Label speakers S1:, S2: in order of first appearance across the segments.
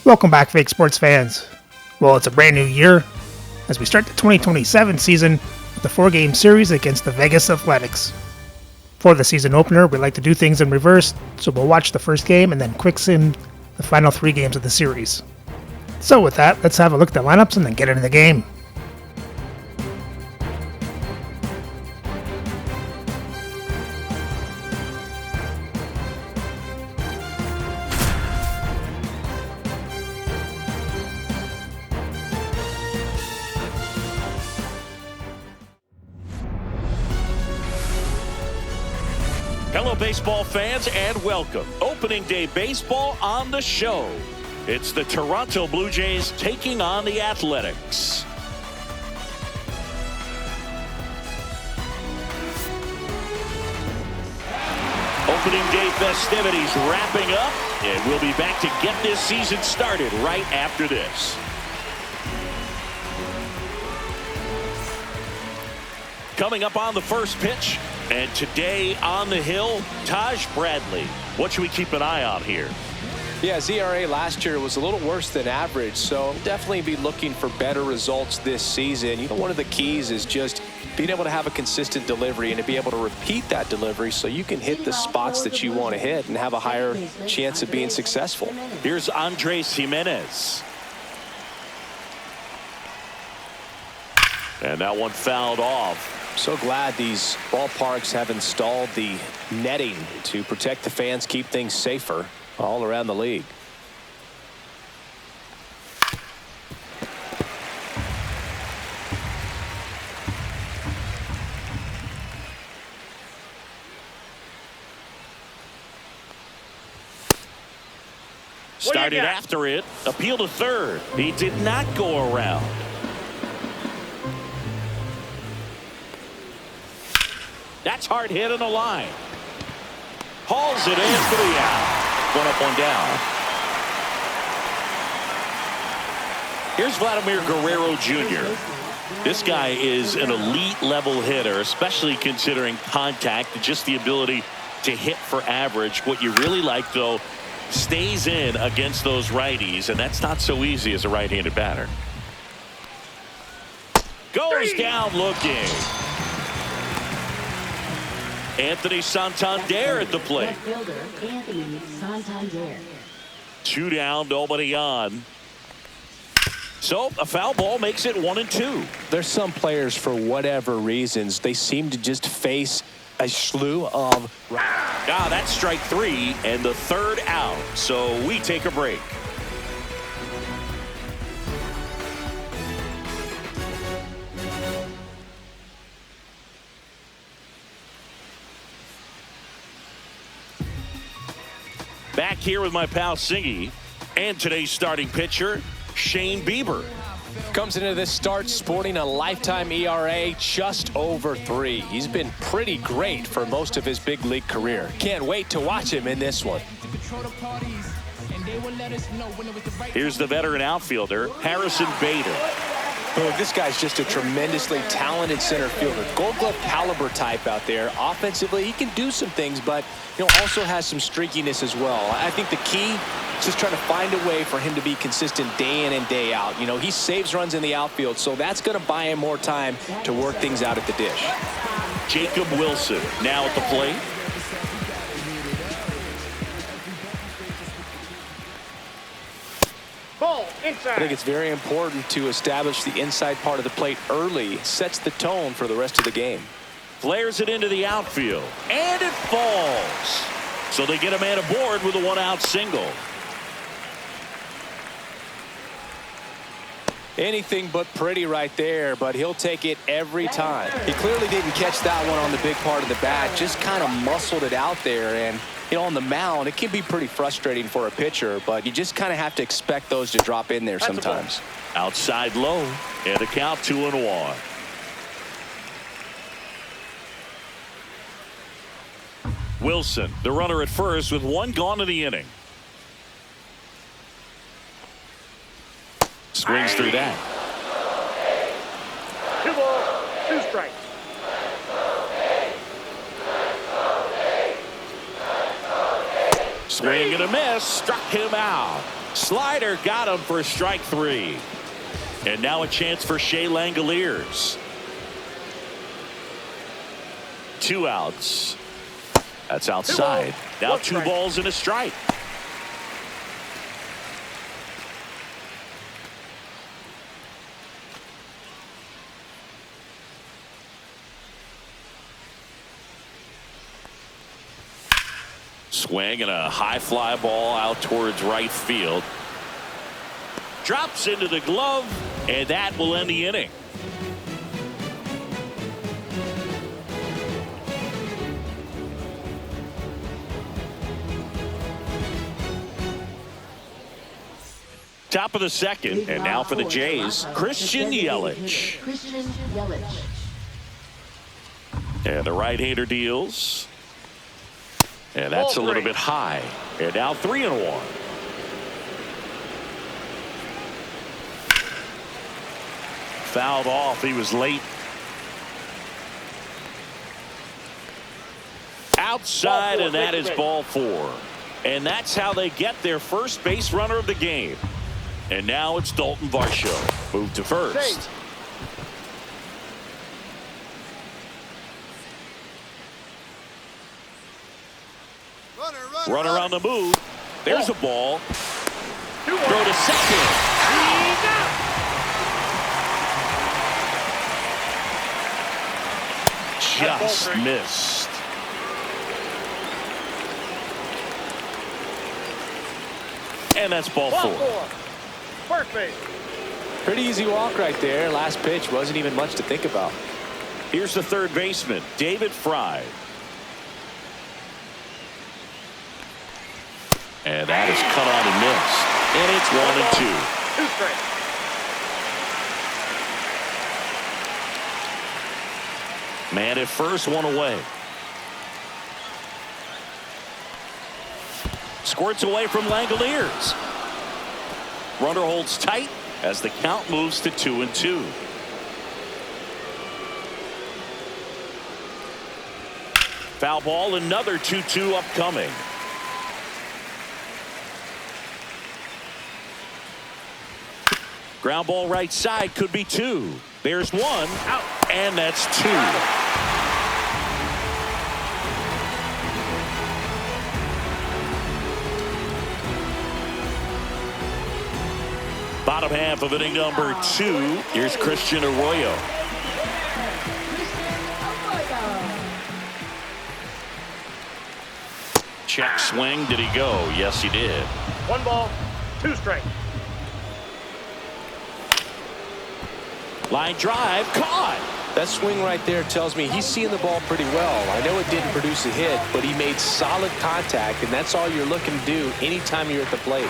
S1: Welcome back, fake sports fans. Well, it's a brand new year as we start the 2027 season with the 4-game series against the Vegas Athletics. For the season opener, we like to do things in reverse, so we'll watch the first game and then quick-sim the final 3 games of the series. So with that, let's have a look at the lineups and then get into the game.
S2: Hello, baseball fans, and welcome. Opening day baseball on the show. It's the Toronto Blue Jays taking on the Athletics. Opening day festivities wrapping up, and we'll be back to get this season started right after this. Coming up on the first pitch, and today on the hill, Taj Bradley. What should we keep an eye on here?
S3: Yeah, his ERA last year was a little worse than average, so definitely be looking for better results this season. You know, one of the keys is just being able to have a consistent delivery and to be able to repeat that delivery so you can hit the spots that you want to hit and have a higher chance of being successful.
S2: Here's Andres Jimenez. And that one fouled off.
S3: So glad these ballparks have installed the netting to protect the fans, keep things safer all around the league.
S2: Started after it, appeal to third. He did not go around. That's hard hit on the line. Hauls it in for the out. One up, one down. Here's Vladimir Guerrero Jr. This guy is an elite level hitter, especially considering contact and just the ability to hit for average. What you really like, though, stays in against those righties, and that's not so easy as a right-handed batter. Goes down looking. Anthony Santander at the plate. 2 down, nobody on. So a foul ball makes it 1-2.
S3: There's some players, for whatever reasons, they seem to just face a slew of.
S2: That's strike 3 and the third out. So we take a break. Back here with my pal Singy and today's starting pitcher, Shane Bieber.
S3: Comes into this start sporting a lifetime ERA just over 3. He's been pretty great for most of his big league career. Can't wait to watch him in this one.
S2: Here's the veteran outfielder, Harrison Bader.
S3: Oh, this guy's just a tremendously talented center fielder. Gold Glove caliber type out there. Offensively, he can do some things, but also has some streakiness as well. I think the key is just trying to find a way for him to be consistent day in and day out. He saves runs in the outfield, so that's going to buy him more time to work things out at the dish.
S2: Jacob Wilson now at the plate.
S3: I think it's very important to establish the inside part of the plate early. Sets the tone for the rest of the game.
S2: Flares it into the outfield, and it falls. So they get a man aboard with a 1-out single.
S3: Anything but pretty right there, but he'll take it every time. He clearly didn't catch that one on the big part of the bat, just kind of muscled it out there. And on the mound, it can be pretty frustrating for a pitcher, but you just kind of have to expect those to drop in there sometimes.
S2: Outside low, and a count 2-1. Wilson, the runner at first with 1 gone in the inning. Swings through that.
S4: 2 balls, 2 strikes.
S2: Swing and a miss, struck him out. Slider got him for strike 3. And now a chance for Shea Langoliers. 2 outs. That's outside. Now 2 balls and a strike. Swing and a high fly ball out towards right field. Drops into the glove, and that will end the inning. Top of the second, and now for the Jays, Christian Yelich. And the right-hander deals. And that's a little bit high. And now 3-1. Fouled off. He was late. Outside, and that is ball 4. And that's how they get their first base runner of the game. And now it's Dalton Varsho. Move to first. Runner on the move. There's a ball. Throw to second. Just missed. And that's ball 4.
S4: First base.
S3: Pretty easy walk right there. Last pitch wasn't even much to think about.
S2: Here's the third baseman, David Fry. And that is cut on and missed. And it's 1-2.
S4: 2 strikes.
S2: Man at first, 1 away. Squirts away from Langoliers. Runner holds tight as the count moves to 2-2. Foul ball, another 2-2 upcoming. Ground ball right side, could be 2. There's 1 out, and that's 2. Bottom half of inning number 2. Here's Christian Arroyo. Check swing. Did he go? Yes, he did.
S4: 1 ball, 2 strikes.
S2: Line drive, caught.
S3: That swing right there tells me he's seeing the ball pretty well. I know it didn't produce a hit, but he made solid contact, and that's all you're looking to do anytime you're at the plate.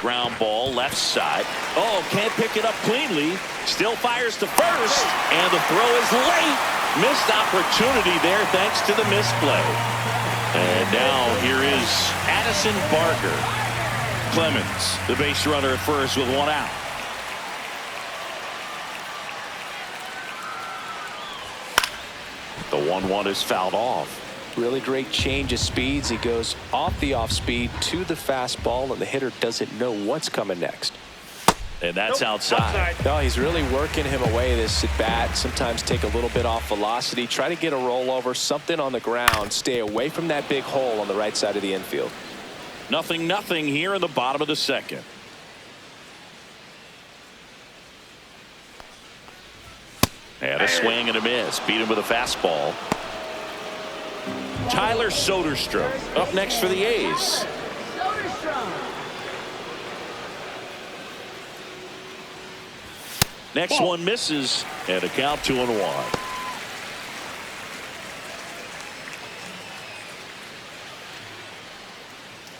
S2: Ground ball left side. Oh, can't pick it up cleanly. Still fires to first, and the throw is late. Missed opportunity there thanks to the misplay. And now here is Addison Barker. Clemens, the base runner at first with 1 out. The 1-1 is fouled off.
S3: Really great change of speeds. He goes off the off speed to the fastball, and the hitter doesn't know what's coming next.
S2: And that's outside.
S3: No, he's really working him away this at bat. Sometimes take a little bit off velocity. Try to get a rollover, something on the ground. Stay away from that big hole on the right side of the infield.
S2: 0-0 here in the bottom of the second. And a swing and a miss. Beat him with a fastball. Tyler Soderstrom up next for the A's. Next one misses, and a count 2-1.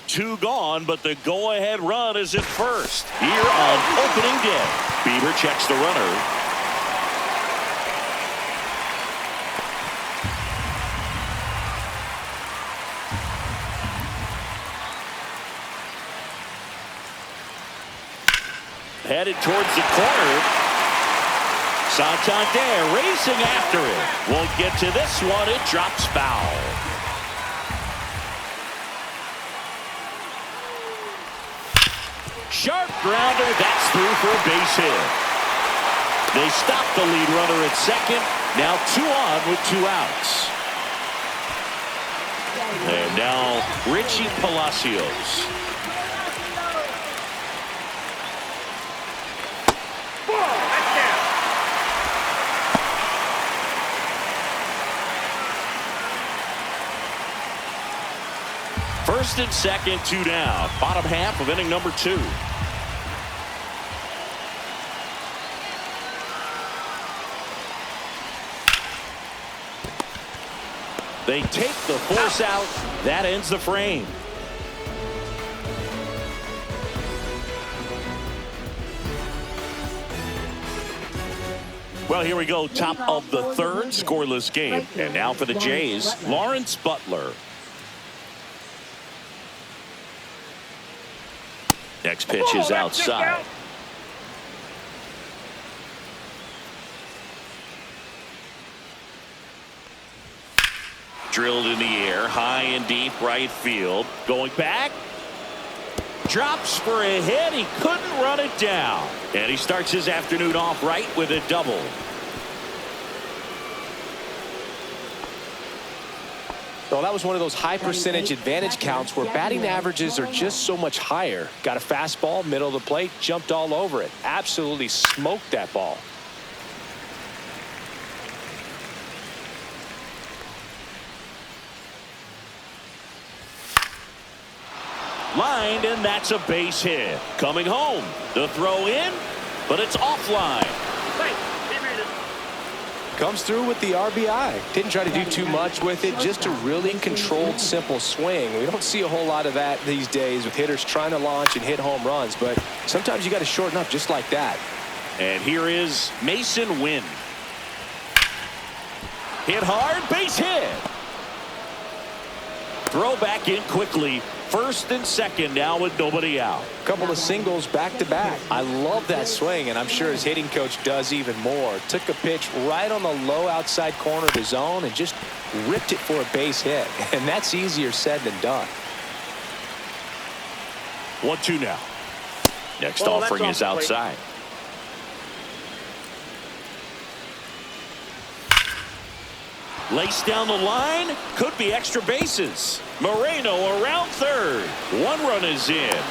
S2: Two gone, but the go-ahead run is at first. Here on opening day, Bieber checks the runner. Headed towards the corner. Santander racing after it. Won't get to this one. It drops foul. Sharp grounder. That's through for a base hit. They stop the lead runner at second. Now 2 on with 2 outs. And now Richie Palacios. First and second, 2 down. Bottom half of inning number 2. They take the force out. That ends the frame. Well, here we go. Top of the 3rd, scoreless game. And now for the Jays, Lawrence Butler. Next pitch is outside. Drilled in the air, high and deep right field. Going back. Drops for a hit. He couldn't run it down. And he starts his afternoon off right with a double.
S3: Well, that was one of those high percentage advantage counts where batting averages are just so much higher. Got a fastball, middle of the plate, jumped all over it. Absolutely smoked that ball.
S2: Lined, and that's a base hit. Coming home. The throw in, but it's offline.
S3: Comes through with the RBI. Didn't try to do too much with it. Just a really controlled, simple swing. We don't see a whole lot of that these days with hitters trying to launch and hit home runs. But sometimes you got to shorten up just like that.
S2: And here is Mason Wynn. Hit hard, base hit. Throw back in quickly. First and second now with nobody out.
S3: Couple of singles back to back. I love that swing, and I'm sure his hitting coach does even more. Took a pitch right on the low outside corner of the zone and just ripped it for a base hit. And that's easier said than done.
S2: 1-2 now. Next offering is outside. Laced down the line. Could be extra bases. Moreno around third. 1 run is in.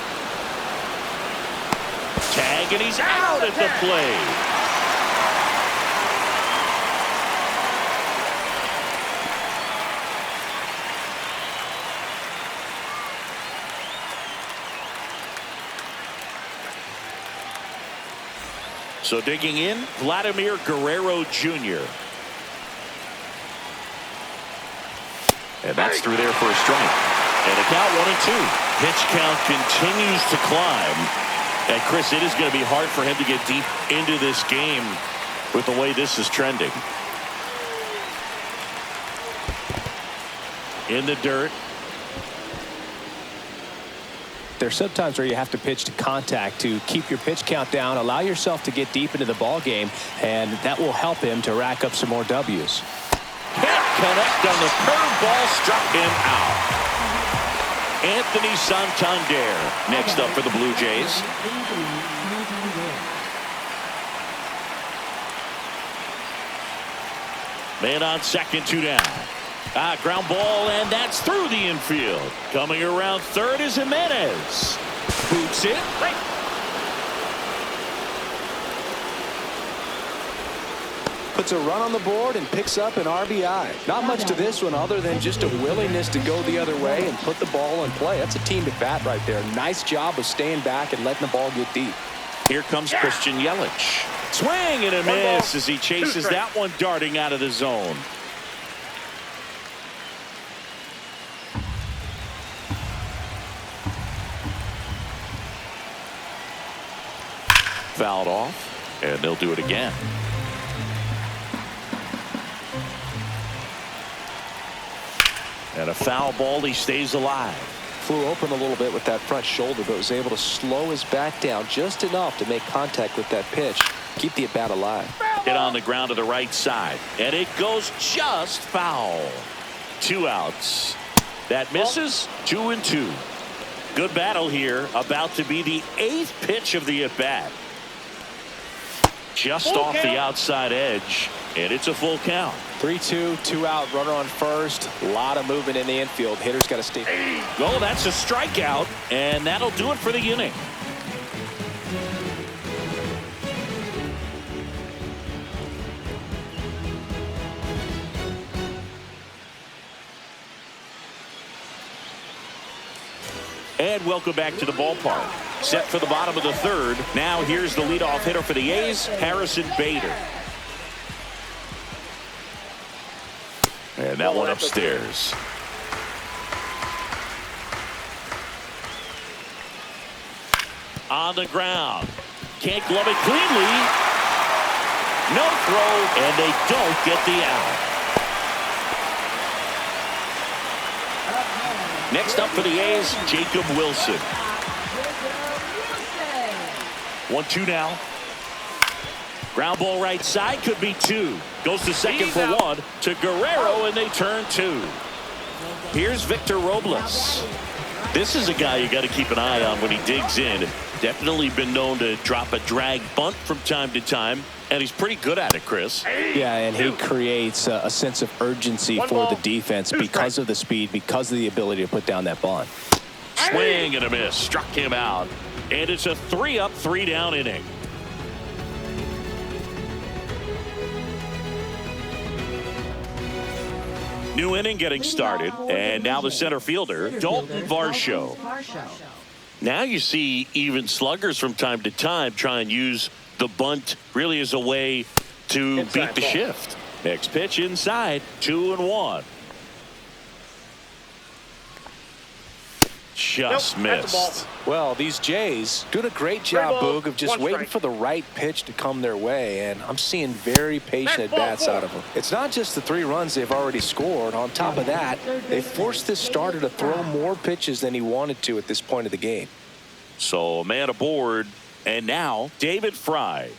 S2: Tag, and he's out at the plate. So digging in, Vladimir Guerrero Jr. And that's through there for a strike. And a count 1-2. Pitch count continues to climb. And Chris, it is going to be hard for him to get deep into this game with the way this is trending. In the dirt.
S3: There's sometimes where you have to pitch to contact to keep your pitch count down, allow yourself to get deep into the ball game, and that will help him to rack up some more W's.
S2: Can't connect on the curveball, struck him out. Anthony Santander next up for the Blue Jays. Man on second, 2 down. Ground ball, and that's through the infield. Coming around third is Jimenez. Boots it.
S3: Puts a run on the board and picks up an RBI. Not much to this one other than just a willingness to go the other way and put the ball in play. That's a team at bat right there. Nice job of staying back and letting the ball get deep.
S2: Here comes Christian Yelich. Swing and a miss as he chases that one darting out of the zone. Fouled off, and they'll do it again. And a foul ball, he stays alive.
S3: Flew open a little bit with that front shoulder, but was able to slow his back down just enough to make contact with that pitch. Keep the at-bat alive.
S2: Hit on the ground to the right side, and it goes just foul. 2 outs. That misses. 2-2. Good battle here. About to be the 8th pitch of the at-bat. Just
S4: Full
S2: off
S4: count.
S2: the outside edge, and it's a full count.
S3: 3-2, 2 out, runner on first. A lot of movement in the infield. Hitter's got to stay.
S2: Oh, that's a strikeout, and that'll do it for the inning. And welcome back to the ballpark. Set for the bottom of the 3rd. Now here's the leadoff hitter for the A's, Harrison Bader. And that one upstairs. On the ground. Can't glove it cleanly. No throw, and they don't get the out. Next up for the A's, Jacob Wilson. 1-2 now. Ground ball right side, could be 2. Goes to second for 1 to Guerrero, and they turn 2. Here's Victor Robles. This is a guy you got to keep an eye on when he digs in. Definitely been known to drop a drag bunt from time to time, and he's pretty good at it, Chris.
S3: Yeah, and he creates a sense of urgency for the defense because of the speed, because of the ability to put down that bunt.
S2: Swing and a miss. Struck him out. And it's a 3-up, 3-down inning. New inning getting started, and now the center fielder, Dalton Varsho. Now you see even sluggers from time to time try and use the bunt really as a way to beat the shift. Next pitch inside, 2-1. Just missed.
S3: Well, these Jays doing a great job, Boog, of just waiting for the right pitch to come their way, and I'm seeing very patient at-bats out of them. It's not just the 3 runs they've already scored. On top of that, they forced this starter to throw more pitches than he wanted to at this point of the game.
S2: So a man aboard, and now David Fry.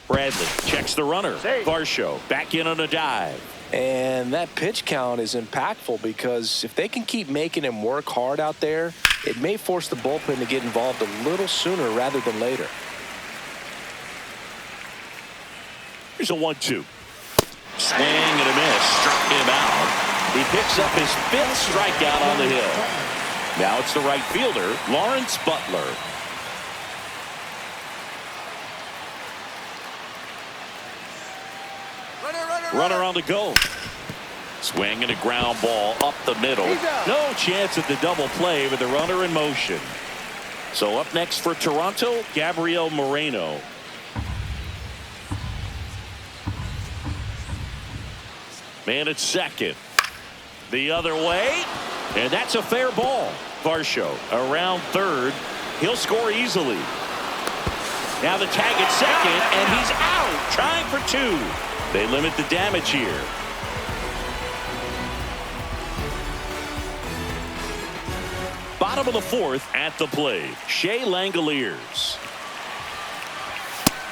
S2: Bradley checks the runner. Varsho back in on a dive.
S3: And that pitch count is impactful because if they can keep making him work hard out there, it may force the bullpen to get involved a little sooner rather than later.
S2: Here's a 1-2. Swing and a miss. Struck him out. He picks up his 5th strikeout on the hill. Now it's the right fielder, Lawrence Butler. Runner on the go. Swing and a ground ball up the middle. No chance at the double play with the runner in motion. So up next for Toronto, Gabriel Moreno. Man at second. The other way. And that's a fair ball. Varsho around 3rd. He'll score easily. Now the tag at second, and he's out. Trying for 2. They limit the damage here. Bottom of the 4th at the plate. Shea Langoliers.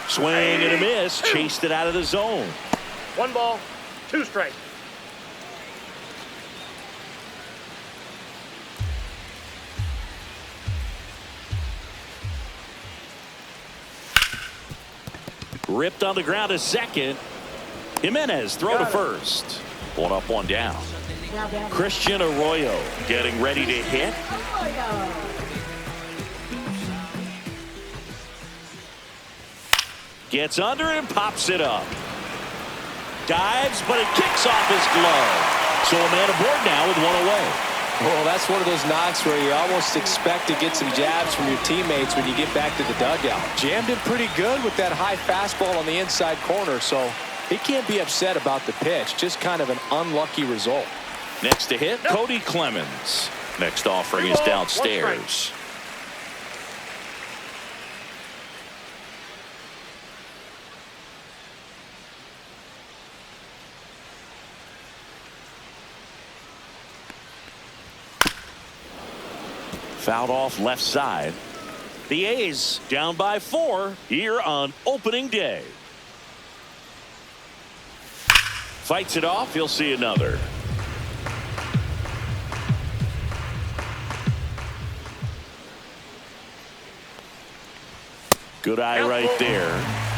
S2: Swing and a miss. Chased it out of the zone.
S4: 1 ball, 2 strikes.
S2: Ripped on the ground to second. Jimenez throw to first. 1 up, 1 down. Christian Arroyo getting ready to hit. Gets under it and pops it up. Dives, but it kicks off his glove. So a man aboard now with 1 away.
S3: Well, that's one of those knocks where you almost expect to get some jabs from your teammates when you get back to the dugout. Jammed it pretty good with that high fastball on the inside corner, so he can't be upset about the pitch. Just kind of an unlucky result.
S2: Next to hit, Cody Clemens. Next offering is downstairs. Fouled off left side. The A's down by 4 here on opening day. Fights it off. He'll see another. Good eye right there.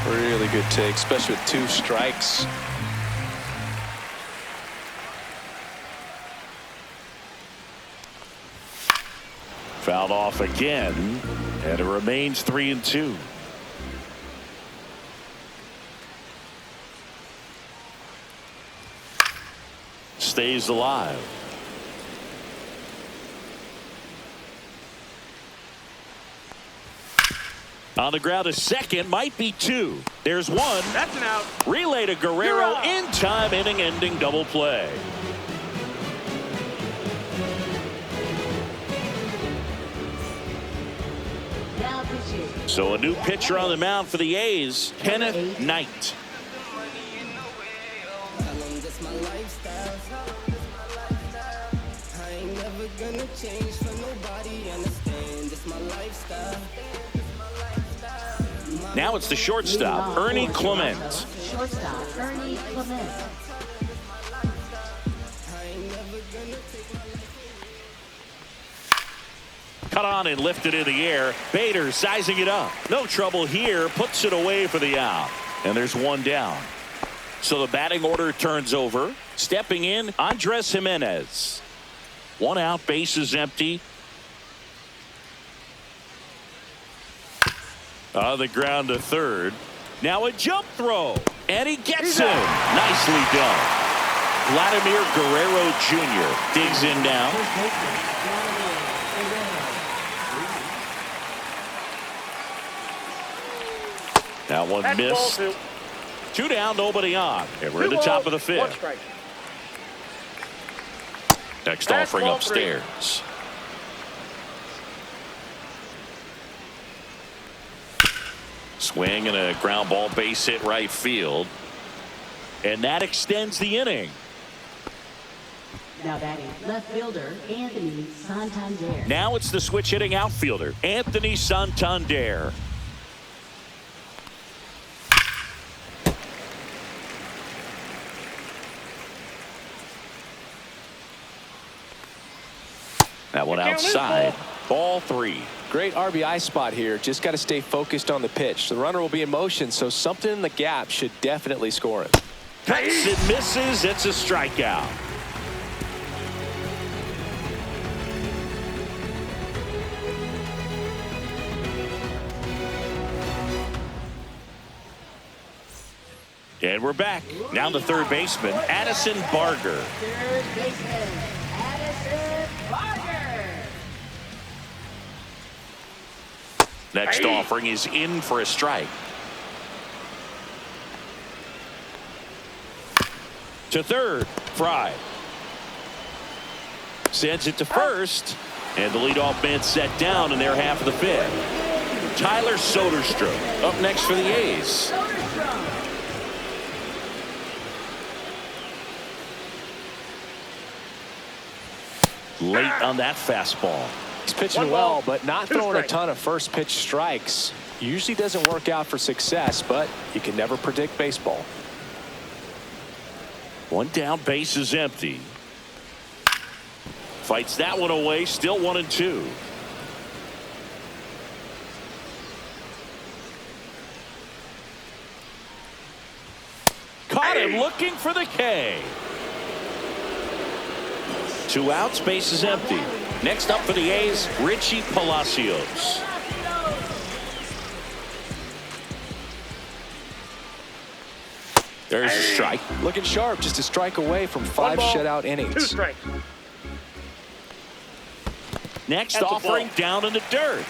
S3: Really good take, especially with 2 strikes.
S2: Fouled off again, and it remains 3-2. Stays alive. On the ground, a second, might be 2. There's 1.
S4: That's an out.
S2: Relay to Guerrero in time, inning-ending double play. So a new pitcher on the mound for the A's, Kenneth Knight. Now it's the shortstop, Ernie Clement.
S5: Shortstop, Ernie Clement.
S2: Cut on and lifted in the air. Bader sizing it up. No trouble here. Puts it away for the out. And there's 1 down. So the batting order turns over. Stepping in, Andres Jimenez. 1 out, bases empty. On the ground to third. Now a jump throw. And he gets him. Nicely done. Vladimir Guerrero Jr. digs in now. That one
S4: That's
S2: missed.
S4: ball 2.
S2: 2 down, nobody on. And we're in the top of the
S4: 1
S2: 5th.
S4: strike.
S2: Next
S4: That's
S2: offering
S4: ball
S2: upstairs. Swing and a ground ball, base hit right field. And that extends the inning.
S5: Now batting left fielder Anthony Santander.
S2: Now it's the switch hitting outfielder, Anthony Santander. That one outside. Ball 3.
S3: Great RBI spot here. Just got to stay focused on the pitch. The runner will be in motion, so something in the gap should definitely score it.
S2: Cuts and misses. It's a strikeout. And we're back. Now the third baseman, Addison Barger.
S5: Third baseman Addison Barger.
S2: Next offering is in for a strike. To third, Fry. Sends it to first. And the leadoff man set down in their half of the 5th. Tyler Soderstrom up next for the A's. Late on that fastball.
S3: He's pitching well, but not throwing a ton of first pitch strikes. Usually doesn't work out for success, but you can never predict baseball.
S2: 1 down, base is empty. Fights that one away, still 1-2. Caught him looking for the K. 2 outs, base is empty. Next up for the A's, Richie Palacios. There's a strike.
S3: Looking sharp, just a strike away from 5 shutout innings.
S4: 2 strikes.
S2: Next
S4: That's a
S2: offering
S4: ball.
S2: down in the dirt.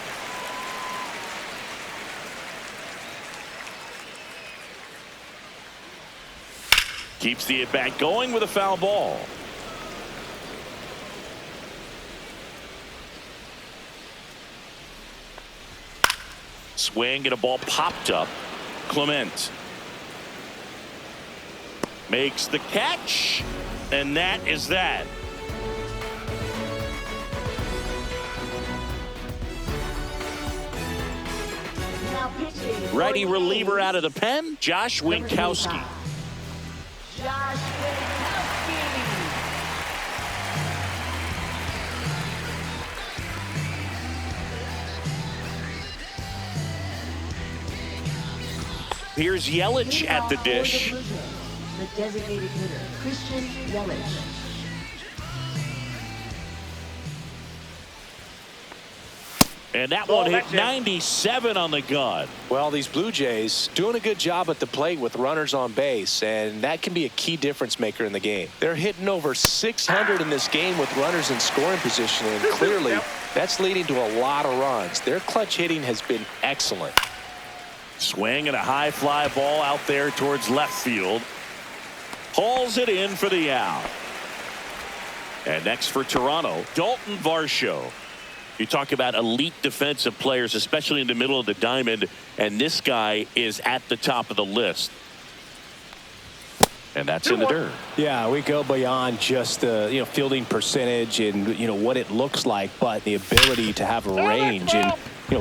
S2: Keeps the at-bat going with a foul ball. Swing and a ball popped up. Clement makes the catch, and that is that.
S5: Now pitching.
S2: Righty
S5: for the
S2: reliever
S5: A's,
S2: out of the pen, Josh
S5: number
S2: Winkowski.
S5: 25. Josh Winkowski.
S2: Here's Yelich at the dish.
S5: The designated hitter, Christian Yelich.
S2: And that one hit 97 on the gun.
S3: Well, these Blue Jays doing a good job at the plate with runners on base, and that can be a key difference maker in the game. They're hitting over 600 in this game with runners in scoring position, and clearly that's leading to a lot of runs. Their clutch hitting has been excellent.
S2: Swing and a high fly ball out there towards left field. Hauls it in for the out. And next for Toronto, Dalton Varsho. You talk about elite defensive players, especially in the middle of the diamond, and this guy is at the top of the list. And that's in the dirt.
S3: Yeah, we go beyond just the fielding percentage and what it looks like, but the ability to have range and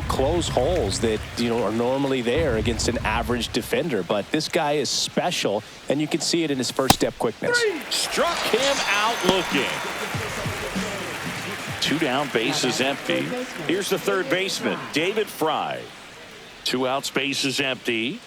S3: close holes that are normally there against an average defender. But this guy is special, and you can see it in his first step quickness.
S2: Struck him out looking. 2 down, bases empty. Here's the third baseman, David Fry. 2 outs, bases empty.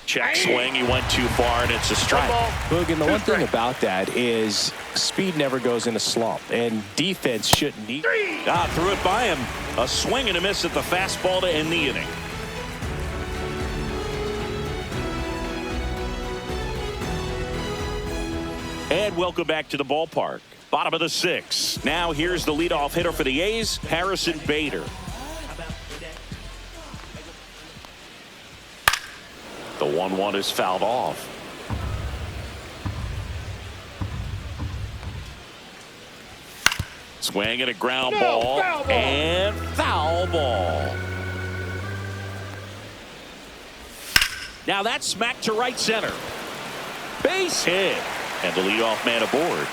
S2: Check swing, he went too far, and it's a strike.
S3: Boog, and the one thing about that is speed never goes in a slump, and defense shouldn't need.
S2: Threw it by him. A swing and a miss at the fastball to end the inning. And welcome back to the ballpark. Bottom of the 6th. Now here's the leadoff hitter for the A's, Harrison Bader. The 1-1 is fouled off. Swing and a ground ball. And foul ball. Now that's smacked to right center. Base hit. And the leadoff man aboard.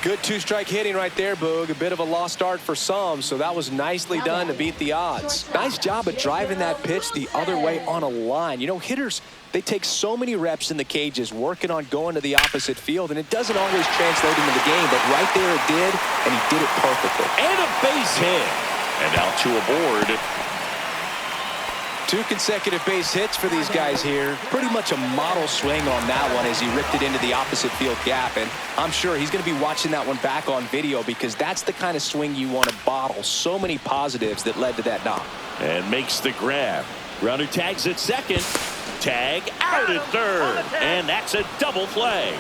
S3: Good 2-strike hitting right there, Boog. A bit of a lost start for some, so that was nicely done to beat the odds. Nice job of driving that pitch the other way on a line. Hitters, they take so many reps in the cages working on going to the opposite field, and it doesn't always translate into the game, but right there it did, and he did it perfectly.
S2: And a base hit. And now 2 aboard.
S3: 2 consecutive base hits for these guys here. Pretty much a model swing on that one as he ripped it into the opposite field gap. And I'm sure he's going to be watching that one back on video because that's the kind of swing you want to bottle. So many positives that led to that knock.
S2: And makes the grab. Runner tags at second. Tag out at third. And that's a double play.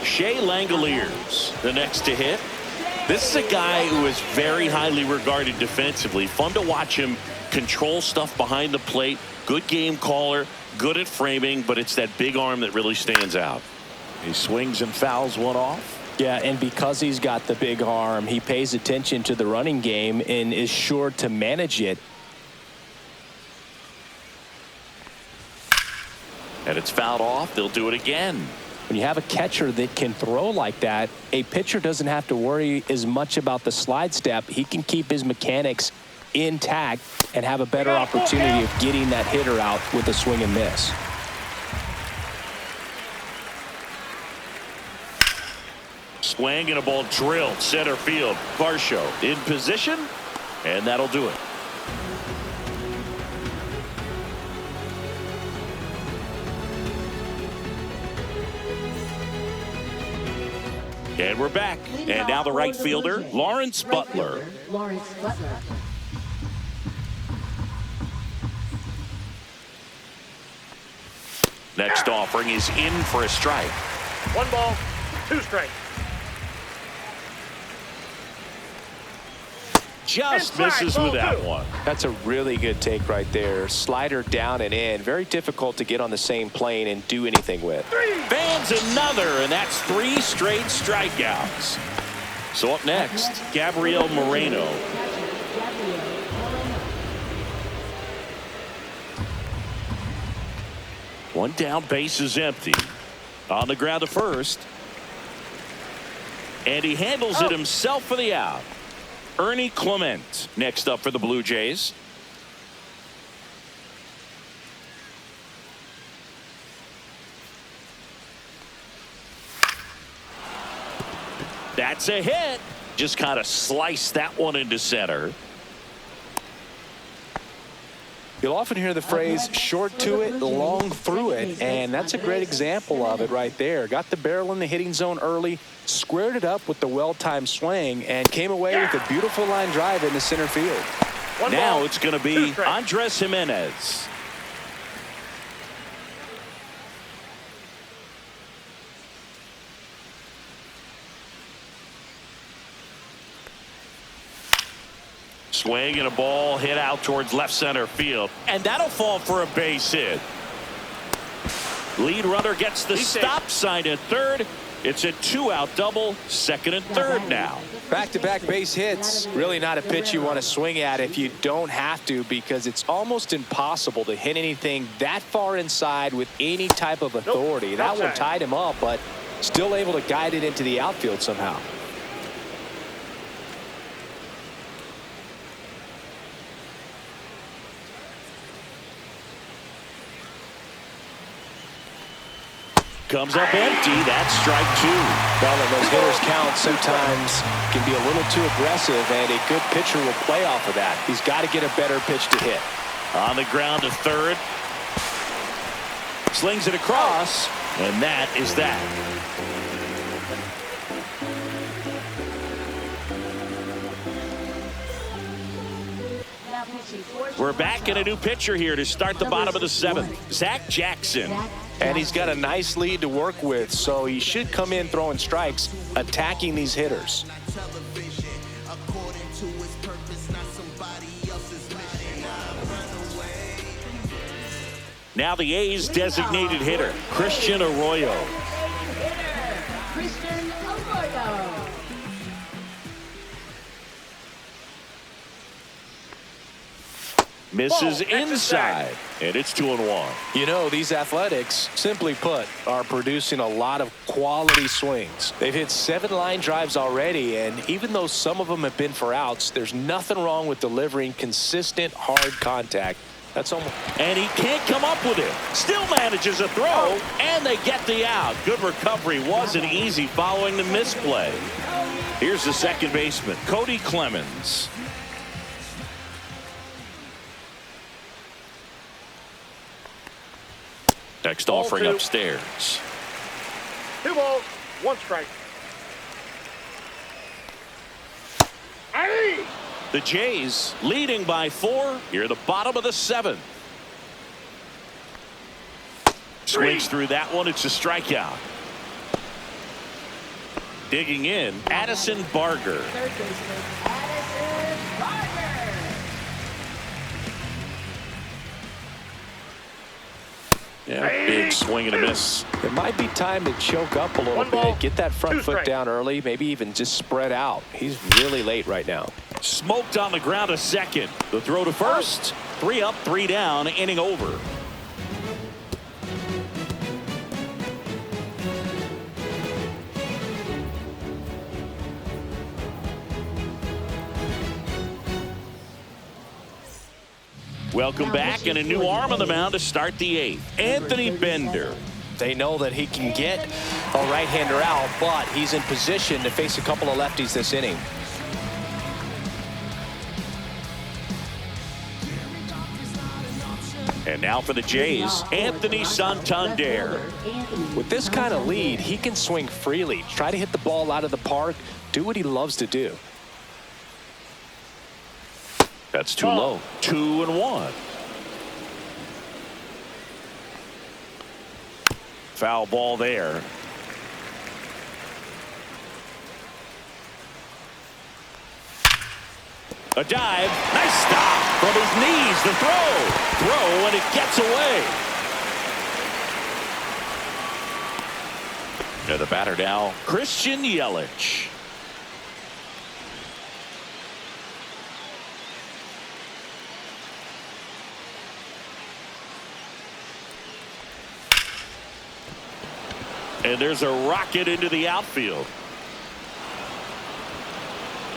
S2: Shea Langoliers, the next to hit. This is a guy who is very highly regarded defensively. Fun to watch him control stuff behind the plate. Good game caller, good at framing, but it's that big arm that really stands out. He swings and fouls one off.
S3: Yeah, and because he's got the big arm, he pays attention to the running game and is sure to manage it.
S2: And it's fouled off. They'll do it again.
S3: When you have a catcher that can throw like that, a pitcher doesn't have to worry as much about the slide step. He can keep his mechanics intact and have a better opportunity of getting that hitter out with a swing and miss.
S2: Swing and a ball drilled center field. Varsho in position, and that'll do it. And we're back. And now the right fielder, Lawrence Butler.
S5: Lawrence Butler.
S2: Next offering is in for a strike.
S4: 1 ball, 2 strikes.
S2: Just misses with that one.
S3: That's a really good take right there. Slider down and in. Very difficult to get on the same plane and do anything with.
S2: Fans another, and that's 3 straight strikeouts. So up next, Gabriel Moreno. One down, base is empty. On the ground to first. And he handles it himself for the out. Ernie Clement next up for the Blue Jays. That's a hit. Just kind of sliced that one into center.
S3: You'll often hear the phrase short to it, long through it, and that's a great example of it right there. Got the barrel in the hitting zone early, squared it up with the well-timed swing, and came away with a beautiful line drive into center field.
S2: Now it's going to be Andres Jimenez. Swing and a ball hit out towards left center field, and that'll fall for a base hit. Lead runner gets the stop sign at third. It's a 2-out double, second and third now.
S3: Back-to-back base hits, really not a pitch you want to swing at if you don't have to, because it's almost impossible to hit anything that far inside with any type of authority. That one tied him up, but still able to guide it into the outfield somehow.
S2: Comes up empty. That's strike two.
S3: Well, and those hitters count sometimes can be a little too aggressive, and a good pitcher will play off of that. He's got to get a better pitch to hit.
S2: On the ground to third. Slings it across, and that is that. We're back in a new pitcher here to start the bottom of the seventh. Zach Jackson.
S3: And he's got a nice lead to work with, so he should come in throwing strikes, attacking these hitters.
S2: Now the A's designated hitter, Christian Arroyo. Misses inside, and it's 2-1.
S3: You know, these Athletics, simply put, are producing a lot of quality swings. They've hit 7 line drives already, and even though some of them have been for outs, there's nothing wrong with delivering consistent, hard contact. That's almost.
S2: And he can't come up with it. Still manages a throw, and they get the out. Good recovery. Wasn't easy following the misplay. Here's the second baseman, Cody Clemens. Next offering upstairs.
S4: 2 balls, 1 strike. Hey!
S2: The Jays leading by 4 here at the bottom of the 7th. Swings through that one. It's a strikeout. Digging in, Addison Barger.
S5: Third baseman, Addison Barger.
S2: Yeah, big swing and a miss.
S3: It might be time to choke up a little bit, get that front foot down early, maybe even just spread out. He's really late right now.
S2: Smoked on the ground to second. The throw to first. 3 up, 3 down, inning over. Welcome back, and a new arm on the mound to start the 8th. Anthony Bender.
S3: They know that he can get a right-hander out, but he's in position to face a couple of lefties this inning.
S2: And now for the Jays, Anthony Santander.
S3: With this kind of lead, he can swing freely, try to hit the ball out of the park, do what he loves to do.
S2: That's too low. 2-1. Foul ball there. A dive. Nice stop from his knees. The throw, and it gets away. And the batter now, Christian Yelich. And there's a rocket into the outfield.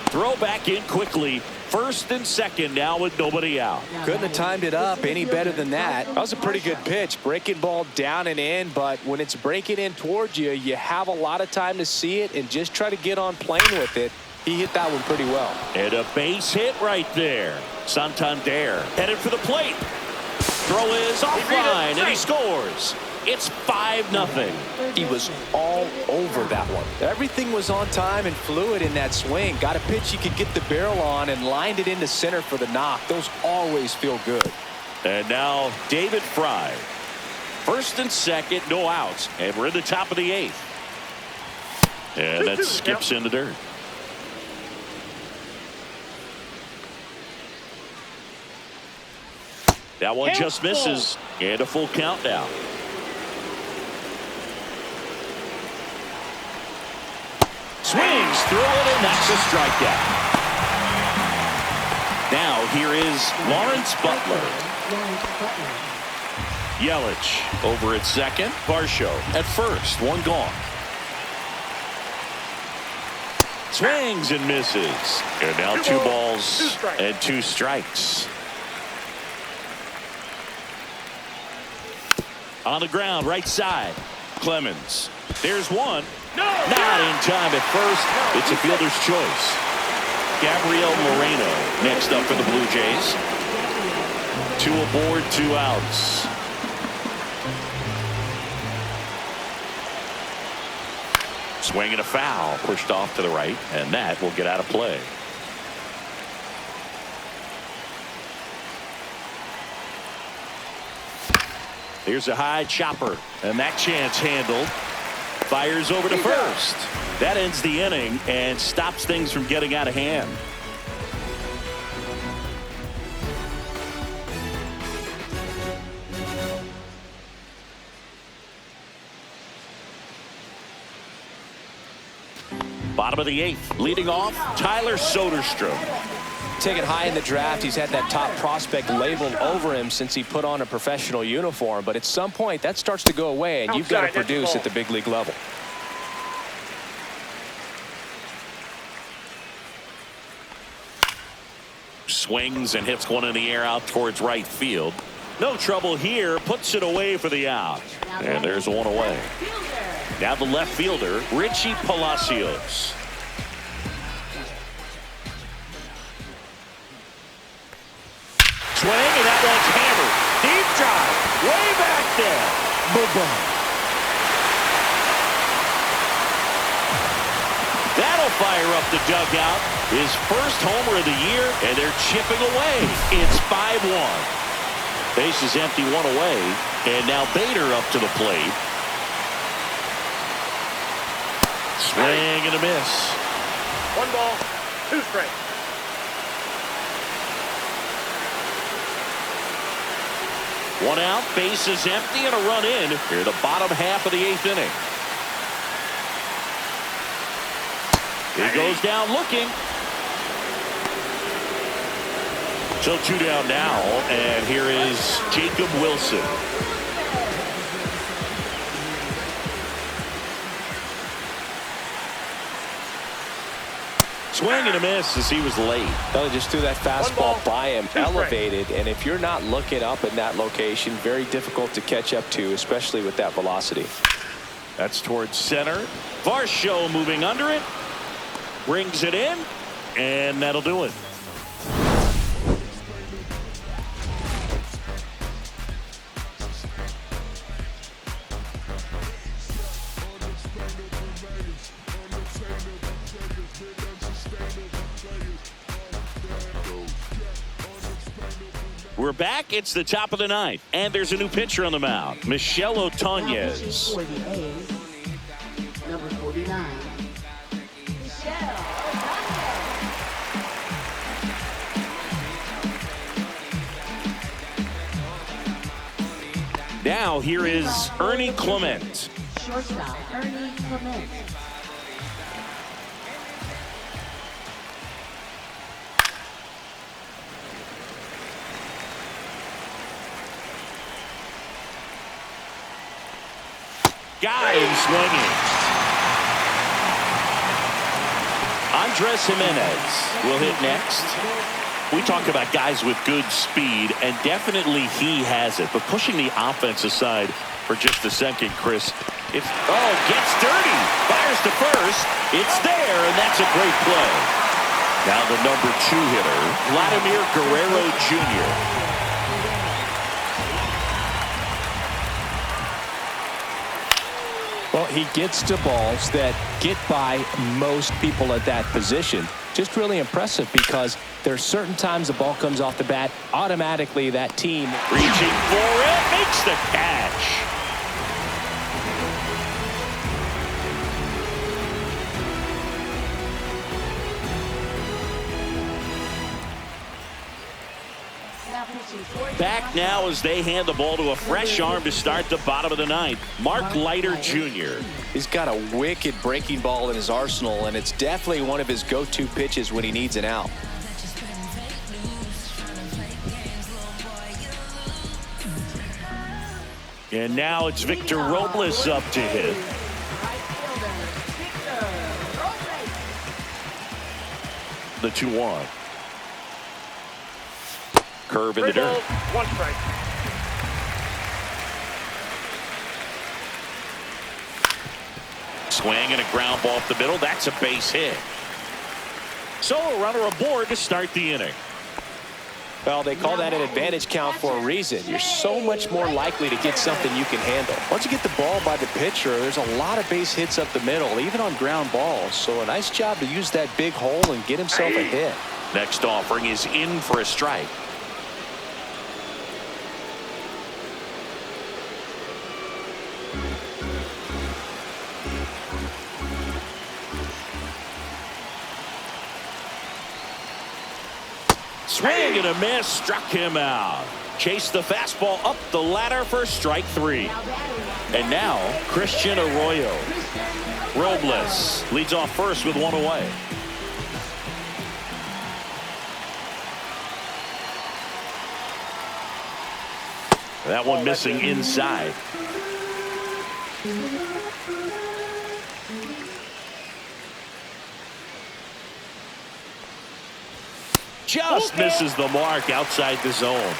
S2: Throw back in quickly. First and second now with nobody out.
S3: Couldn't have timed it up any better than that. That was a pretty good pitch. Breaking ball down and in, but when it's breaking in towards you, you have a lot of time to see it and just try to get on plane with it. He hit that one pretty well.
S2: And a base hit right there. Santander headed for the plate. Throw is offline, and he scores. It's 5-0.
S3: He was all over that one. Everything was on time and fluid in that swing. Got a pitch he could get the barrel on and lined it into center for the knock. Those always feel good.
S2: And now David Fry. First and second, no outs. And we're in the top of the 8th. And that skips in the dirt. That one just misses. And a full count now. Swings through it, and that's a strikeout. Now here is Lawrence Butler. Yelich over at second. Varsho at first. One gone. Swings and misses. And now 2 balls and 2 strikes. On the ground, right side. Clemens. There's one. Not in time at first. It's a fielder's choice. Gabriel Moreno next up for the Blue Jays. 2 aboard, 2 outs. Swing and a foul. Pushed off to the right, and that will get out of play. Here's a high chopper, and that chance handled. Fires over to first. That ends the inning and stops things from getting out of hand. Bottom of the 8th, leading off, Tyler Soderstrom.
S3: Taken high in the draft, he's had that top prospect labeled over him since he put on a professional uniform. But at some point, that starts to go away, and you've got to produce at the big league level.
S2: Swings and hits one in the air out towards right field. No trouble here, puts it away for the out. And there's one away. Now the left fielder, Richie Palacios. Swing, and that one's hammered. Deep drive, way back there. Boom. That'll fire up the dugout. His first homer of the year, and they're chipping away. It's 5-1. Base is empty, 1 away, and now Bader up to the plate. Swing and a miss.
S4: 1 ball, 2 strikes.
S2: One out, base is empty, and a run in here the bottom half of the 8th inning. He goes down looking. So 2 down now, and here is Jacob Wilson. Swing and a miss as he was late.
S3: They just threw that fastball by him, elevated, and if you're not looking up in that location, very difficult to catch up to, especially with that velocity.
S2: That's towards center. Varsho moving under it. Brings it in, and that'll do it. We're back. It's the top of the 9th, and there's a new pitcher on the mound, Michel Otañez.
S5: For the A's, number 49.
S2: Now here is Ernie Clement.
S5: Shortstop, Ernie Clement.
S2: Got him swinging. On Andres Jimenez will hit next. We talk about guys with good speed, and definitely he has it. But pushing the offense aside for just a second, Chris, it's, gets dirty, fires to first. It's there, and that's a great play. Now the number 2 hitter, Vladimir Guerrero Jr.
S3: Well, he gets to balls that get by most people at that position. Just really impressive because there's certain times the ball comes off the bat, automatically that team
S2: reaching for it, makes the catch. Back now as they hand the ball to a fresh arm to start the bottom of the 9th. Mark Leiter Jr.
S3: He's got a wicked breaking ball in his arsenal, and it's definitely one of his go-to pitches when he needs an out.
S2: And now it's Victor Robles up to hit. The 2-1. Curve in the dirt.
S4: 1 strike.
S2: Swing and a ground ball up the middle. That's a base hit. So a runner aboard to start the inning.
S3: Well, they call that an advantage count for a reason. You're so much more likely to get something you can handle. Once you get the ball by the pitcher, there's a lot of base hits up the middle, even on ground balls. So a nice job to use that big hole and get himself a hit.
S2: Next offering is in for a strike. Swing and a miss, struck him out. Chased the fastball up the ladder for strike 3. And now Christian Arroyo. Robles leads off first with 1 away. That one missing inside. Just misses the mark outside the zone.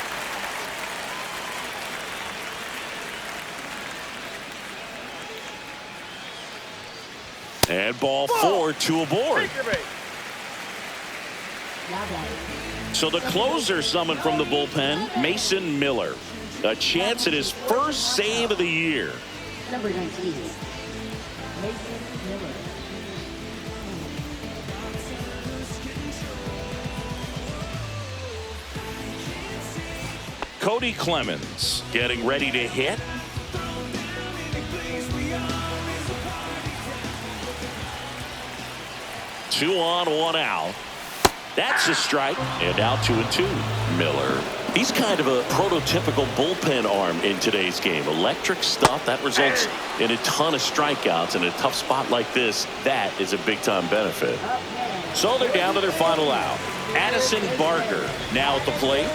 S2: And ball 4, 2 aboard. So the closer summoned from the bullpen, Mason Miller. A chance at his first save of the year.
S5: Number 19, Mason Miller.
S2: Cody Clemens getting ready to hit. Two on, 1 out. That's a strike. And now 2-2. Miller. He's kind of a prototypical bullpen arm in today's game. Electric stuff that results in a ton of strikeouts in a tough spot like this. That is a big-time benefit. So they're down to their final out. Addison Barker now at the plate.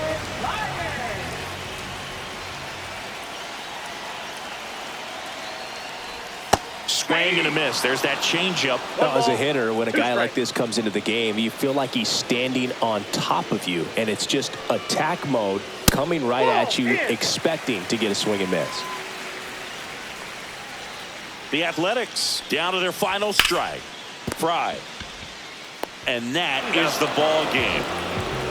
S2: Swing and a miss. There's that changeup.
S3: Well, as a hitter, when a guy like this comes into the game, you feel like he's standing on top of you, and it's just attack mode coming right at you, expecting to get a swing and miss.
S2: The Athletics down to their final strike. Fry. And that is the ball game.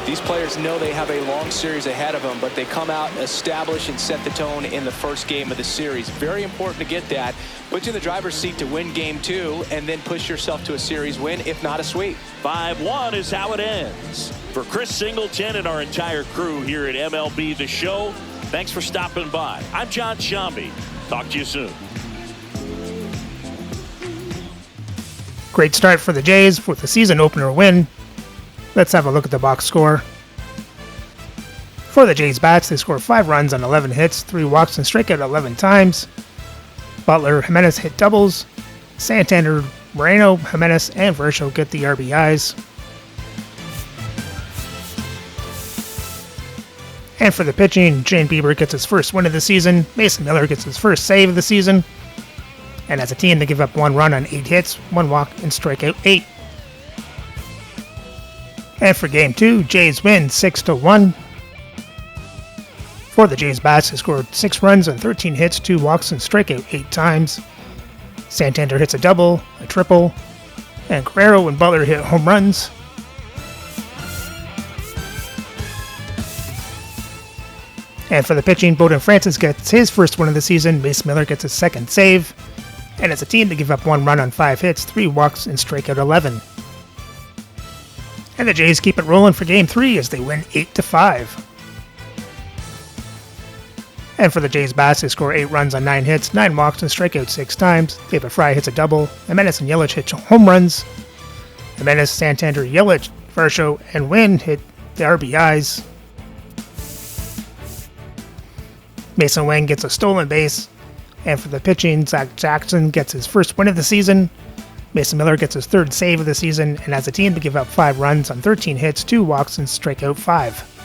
S3: These players know they have a long series ahead of them, but they come out, establish, and set the tone in the first game of the series. Very important to get that. Put you in the driver's seat to win game 2, and then push yourself to a series win, if not a sweep.
S2: 5-1 is how it ends. For Chris Singleton and our entire crew here at MLB The Show, thanks for stopping by. I'm John Shambi. Talk to you soon.
S1: Great start for the Jays with the season opener win. Let's have a look at the box score. For the Jays bats, they scored 5 runs on 11 hits, 3 walks, and strike out 11 times. Butler, Jimenez hit doubles. Santander, Moreno, Jimenez, and Vershel get the RBIs. And for the pitching, Shane Bieber gets his first win of the season. Mason Miller gets his first save of the season. And as a team, they give up 1 run on 8 hits, 1 walk, and strike out 8. And for Game 2, Jays win 6-1. For the Jays bats, they scored 6 runs on 13 hits, 2 walks, and strike out 8 times. Santander hits a double, a triple, and Guerrero and Butler hit home runs. And for the pitching, Bowden Francis gets his first win of the season, Mason Miller gets his second save, and as a team they give up 1 run on 5 hits, 3 walks, and strike out 11. And the Jays keep it rolling for Game 3 as they win 8-5. And for the Jays bats, they score 8 runs on 9 hits, 9 walks, and strike out 6 times. David Fry hits a double, Jimenez and Yelich hit home runs. Jimenez, Santander, Yelich, Varsho, and Wynn hit the RBIs. Mason Wang gets a stolen base. And for the pitching, Zach Jackson gets his first win of the season. Mason Miller gets his 3rd save of the season, and as a team they give up 5 runs on 13 hits, 2 walks, and strike out 5.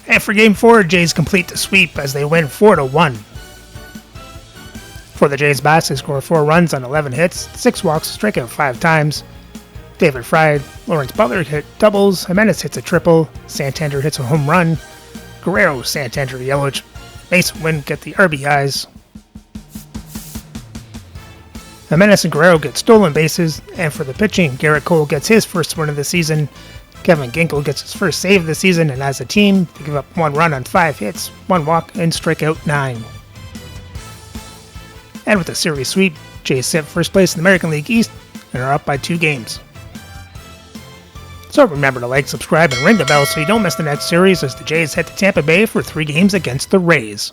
S1: And for Game 4, Jays complete the sweep as they win 4-1. For the Jays bats, they score 4 runs on 11 hits, 6 walks, strike out 5 times. David Fry, Lawrence Butler hit doubles, Jimenez hits a triple, Santander hits a home run, Guerrero, Santander, Yelich, Mason Wynn get the RBIs. Jimenez and Guerrero get stolen bases, and for the pitching, Garrett Cole gets his first win of the season, Kevin Ginkel gets his first save of the season, and as a team, they give up 1 run on 5 hits, 1 walk, and strike out 9. And with the series sweep, Jays sit first place in the American League East and are up by 2 games. So remember to like, subscribe, and ring the bell so you don't miss the next series as the Jays head to Tampa Bay for 3 games against the Rays.